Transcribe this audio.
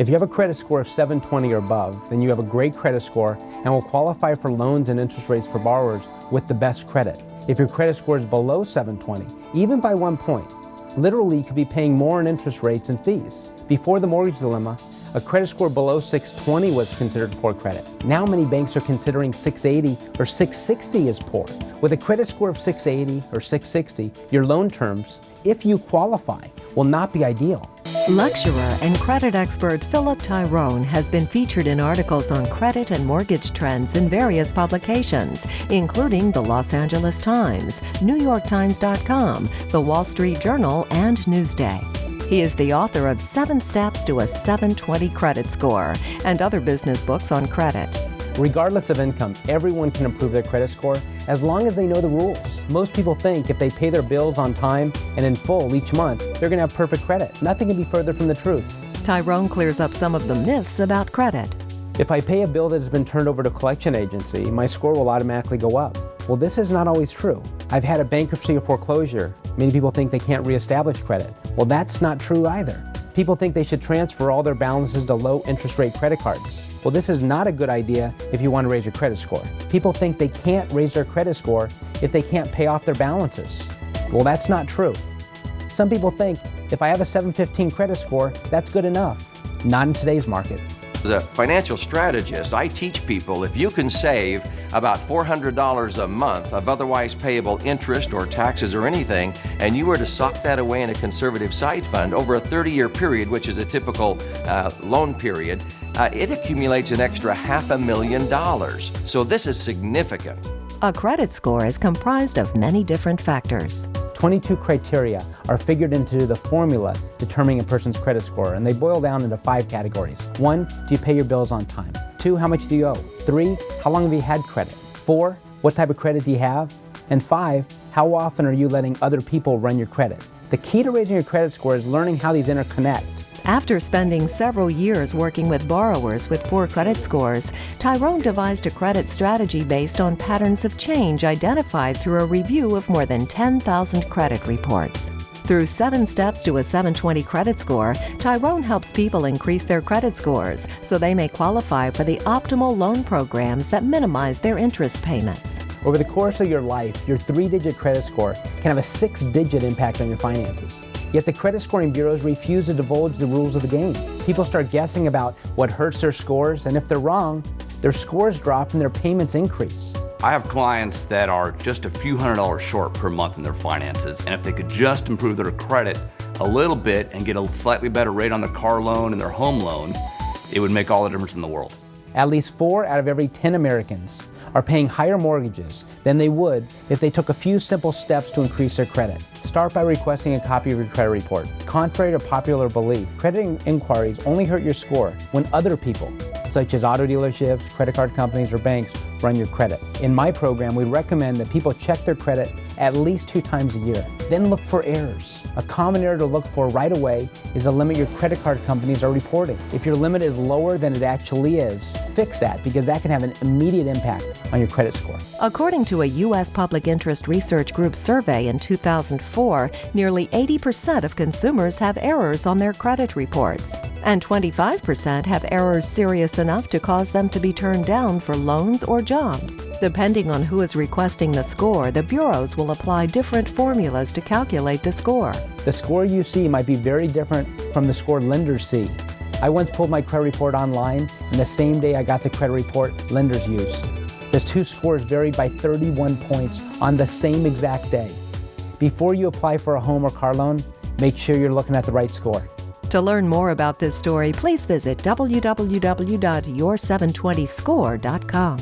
If you have a credit score of 720 or above, then you have a great credit score and will qualify for loans and interest rates for borrowers with the best credit. If your credit score is below 720, even by 1 point, literally you could be paying more in interest rates and fees. Before the mortgage dilemma, a credit score below 620 was considered poor credit. Now many banks are considering 680 or 660 as poor. With a credit score of 680 or 660, your loan terms, if you qualify, will not be ideal. Lecturer and credit expert Philip Tyrone has been featured in articles on credit and mortgage trends in various publications, including the Los Angeles Times, NewYorkTimes.com, the Wall Street Journal, and Newsday. He is the author of 7 Steps to a 720 Credit Score and other business books on credit. Regardless of income, everyone can improve their credit score as long as they know the rules. Most people think if they pay their bills on time and in full each month, they're going to have perfect credit. Nothing can be further from the truth. Tyrone clears up some of the myths about credit. If I pay a bill that has been turned over to a collection agency, my score will automatically go up. Well, this is not always true. I've had a bankruptcy or foreclosure. Many people think they can't reestablish credit. Well, that's not true either. People think they should transfer all their balances to low interest rate credit cards. Well, this is not a good idea if you want to raise your credit score. People think they can't raise their credit score if they can't pay off their balances. Well, that's not true. Some people think if I have a 715 credit score, that's good enough. Not in today's market. As a financial strategist, I teach people if you can save about $400 a month of otherwise payable interest or taxes or anything, and you were to sock that away in a conservative side fund over a 30-year period, which is a typical loan period, it accumulates an extra $500,000. So this is significant. A credit score is comprised of many different factors. 22 criteria are figured into the formula determining a person's credit score, and they boil down into 5 categories. 1, do you pay your bills on time? 2, how much do you owe? 3, how long have you had credit? 4, what type of credit do you have? And 5, how often are you letting other people run your credit? The key to raising your credit score is learning how these interconnect. After spending several years working with borrowers with poor credit scores, Tyrone devised a credit strategy based on patterns of change identified through a review of more than 10,000 credit reports. Through 7 Steps to a 720 Credit Score, Tyrone helps people increase their credit scores so they may qualify for the optimal loan programs that minimize their interest payments. Over the course of your life, your 3-digit credit score can have a 6-digit impact on your finances. Yet the credit scoring bureaus refuse to divulge the rules of the game. People start guessing about what hurts their scores, and if they're wrong, their scores drop and their payments increase. I have clients that are just a few $100s short per month in their finances, and if they could just improve their credit a little bit and get a slightly better rate on their car loan and their home loan, it would make all the difference in the world. At least 4 out of every 10 Americans are paying higher mortgages than they would if they took a few simple steps to increase their credit. Start by requesting a copy of your credit report. Contrary to popular belief, credit inquiries only hurt your score when other people, such as auto dealerships, credit card companies, or banks, run your credit. In my program, we recommend that people check their credit at least 2 times a year. Then look for errors. A common error to look for right away is the limit your credit card companies are reporting. If your limit is lower than it actually is, fix that, because that can have an immediate impact on your credit score. According to a U.S. Public Interest Research Group survey in 2004, nearly 80% of consumers have errors on their credit reports, and 25% have errors serious enough to cause them to be turned down for loans or jobs. Depending on who is requesting the score, the bureaus will apply different formulas to calculate the score. The score you see might be very different from the score lenders see. I once pulled my credit report online, and the same day I got the credit report lenders used. The 2 scores varied by 31 points on the same exact day. Before you apply for a home or car loan, make sure you're looking at the right score. To learn more about this story, please visit www.your720score.com.